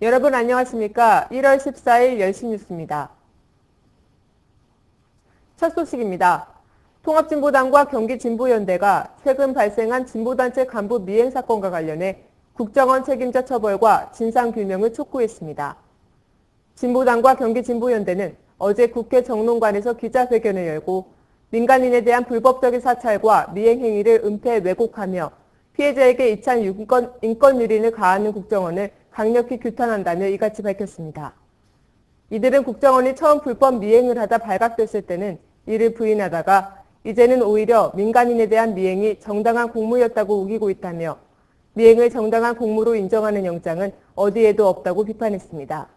여러분 안녕하십니까? 1월 14일 10시 뉴스입니다. 첫 소식입니다. 통합진보당과 경기진보연대가 최근 발생한 진보단체 간부 미행 사건과 관련해 국정원 책임자 처벌과 진상규명을 촉구했습니다. 진보당과 경기진보연대는 어제 국회 정론관에서 기자회견을 열고 민간인에 대한 불법적인 사찰과 미행 행위를 은폐 왜곡하며 피해자에게 이찬 인권 유린을 가하는 국정원을 강력히 규탄한다며 이같이 밝혔습니다. 이들은 국정원이 처음 불법 미행을 하다 발각됐을 때는 이를 부인하다가 이제는 오히려 민간인에 대한 미행이 정당한 공무였다고 우기고 있다며 미행을 정당한 공무로 인정하는 영장은 어디에도 없다고 비판했습니다.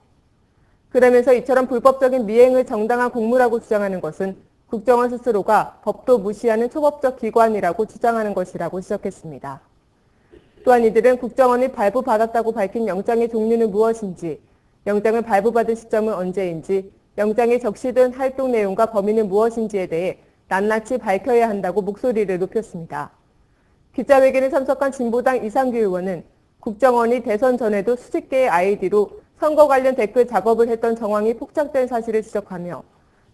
그러면서 이처럼 불법적인 미행을 정당한 공무라고 주장하는 것은 국정원 스스로가 법도 무시하는 초법적 기관이라고 주장하는 것이라고 지적했습니다. 또한 이들은 국정원이 발부받았다고 밝힌 영장의 종류는 무엇인지, 영장을 발부받은 시점은 언제인지, 영장에 적시된 활동 내용과 범위는 무엇인지에 대해 낱낱이 밝혀야 한다고 목소리를 높였습니다. 기자회견에 참석한 진보당 이상규 의원은 국정원이 대선 전에도 수십 개의 아이디로 선거 관련 댓글 작업을 했던 정황이 포착된 사실을 지적하며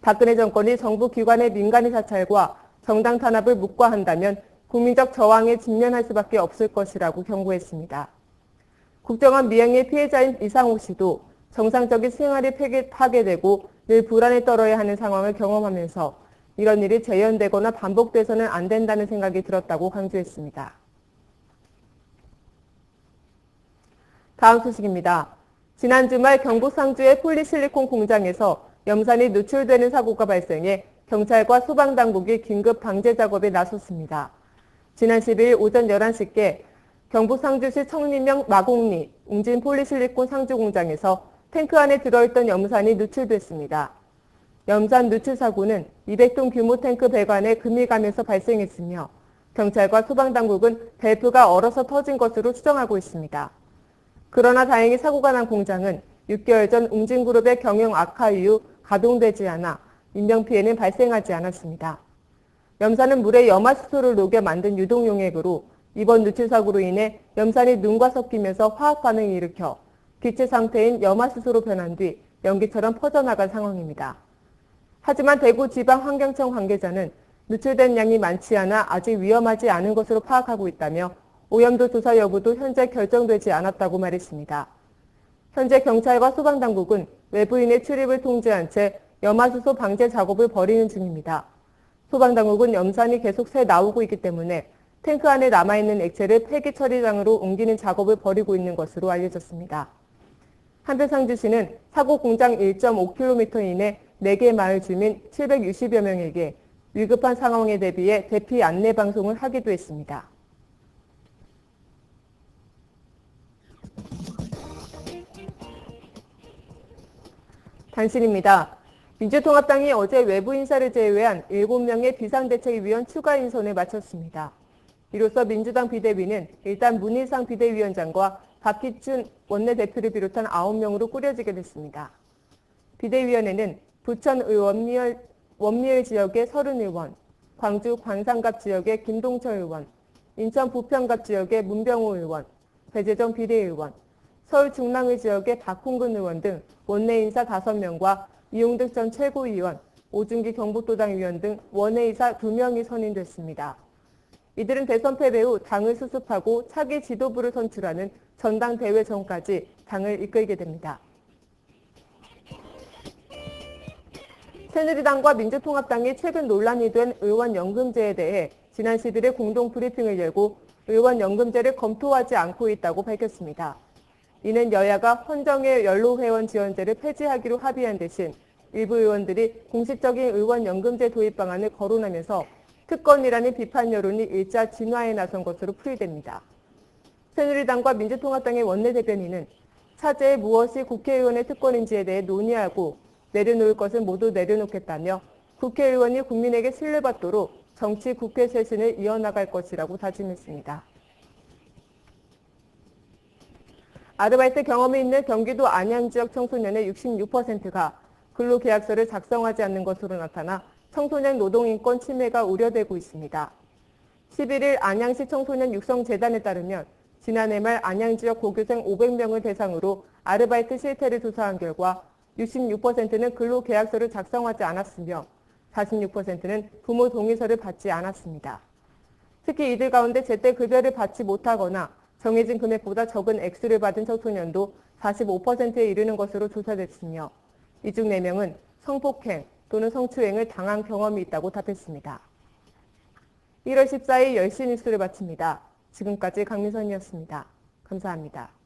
박근혜 정권이 정부 기관의 민간인 사찰과 정당 탄압을 묵과한다면 국민적 저항에 직면할 수밖에 없을 것이라고 경고했습니다. 국정원 미행의 피해자인 이상호 씨도 정상적인 생활이 파괴되고 늘 불안에 떨어야 하는 상황을 경험하면서 이런 일이 재현되거나 반복돼서는 안 된다는 생각이 들었다고 강조했습니다. 다음 소식입니다. 지난 주말 경북 상주의 폴리실리콘 공장에서 염산이 누출되는 사고가 발생해 경찰과 소방당국이 긴급 방제 작업에 나섰습니다. 지난 12일 오전 11시께 경북 상주시 청리면 마곡리 웅진 폴리실리콘 상주 공장에서 탱크 안에 들어있던 염산이 누출됐습니다. 염산 누출 사고는 200톤 규모 탱크 배관에 금이 가면서 발생했으며 경찰과 소방당국은 밸브가 얼어서 터진 것으로 추정하고 있습니다. 그러나 다행히 사고가 난 공장은 6개월 전 웅진그룹의 경영 악화 이후 가동되지 않아 인명피해는 발생하지 않았습니다. 염산은 물에 염화수소를 녹여 만든 유독용액으로 이번 누출 사고로 인해 염산이 눈과 섞이면서 화학 반응을 일으켜 기체 상태인 염화수소로 변한 뒤 연기처럼 퍼져나간 상황입니다. 하지만 대구지방환경청 관계자는 누출된 양이 많지 않아 아직 위험하지 않은 것으로 파악하고 있다며 오염도 조사 여부도 현재 결정되지 않았다고 말했습니다. 현재 경찰과 소방당국은 외부인의 출입을 통제한 채 염화수소 방제 작업을 벌이는 중입니다. 소방당국은 염산이 계속 새 나오고 있기 때문에 탱크 안에 남아있는 액체를 폐기 처리장으로 옮기는 작업을 벌이고 있는 것으로 알려졌습니다. 한편 상주시는 사고 공장 1.5km 이내 4개 마을 주민 760여 명에게 위급한 상황에 대비해 대피 안내 방송을 하기도 했습니다. 단신입니다. 민주통합당이 어제 외부 인사를 제외한 7명의 비상대책위원 추가 인선을 마쳤습니다. 이로써 민주당 비대위는 일단 문희상 비대위원장과 박희춘 원내대표를 비롯한 9명으로 꾸려지게 됐습니다. 비대위원회는 부천 원미을 지역의 서른 의원, 광주 관상갑 지역의 김동철 의원, 인천 부평갑 지역의 문병호 의원, 배재정 비대의원, 서울 중랑의 지역의 박홍근 의원 등 원내 인사 5명과 이용득 전 최고위원, 오준기 경북도당 위원 등 원외이사 2명이 선임됐습니다. 이들은 대선 패배 후 당을 수습하고 차기 지도부를 선출하는 전당대회 전까지 당을 이끌게 됩니다. 새누리당과 민주통합당이 최근 논란이 된 의원연금제에 대해 지난 11일 공동 브리핑을 열고 의원연금제를 검토하지 않고 있다고 밝혔습니다. 이는 여야가 헌정의 연로회원 지원제를 폐지하기로 합의한 대신 일부 의원들이 공식적인 의원연금제 도입 방안을 거론하면서 특권이라는 비판 여론이 일자 진화에 나선 것으로 풀이됩니다. 새누리당과 민주통합당의 원내대변인은 차제에 무엇이 국회의원의 특권인지에 대해 논의하고 내려놓을 것은 모두 내려놓겠다며 국회의원이 국민에게 신뢰받도록 정치 국회 쇄신을 이어나갈 것이라고 다짐했습니다. 아르바이트 경험이 있는 경기도 안양 지역 청소년의 66%가 근로계약서를 작성하지 않는 것으로 나타나 청소년 노동인권 침해가 우려되고 있습니다. 11일 안양시 청소년 육성재단에 따르면 지난해 말 안양 지역 고교생 500명을 대상으로 아르바이트 실태를 조사한 결과 66%는 근로계약서를 작성하지 않았으며 46%는 부모 동의서를 받지 않았습니다. 특히 이들 가운데 제때 급여를 받지 못하거나 정해진 금액보다 적은 액수를 받은 청소년도 45%에 이르는 것으로 조사됐으며 이 중 4명은 성폭행 또는 성추행을 당한 경험이 있다고 답했습니다. 1월 14일 10시 뉴스를 마칩니다. 지금까지 강민선이었습니다. 감사합니다.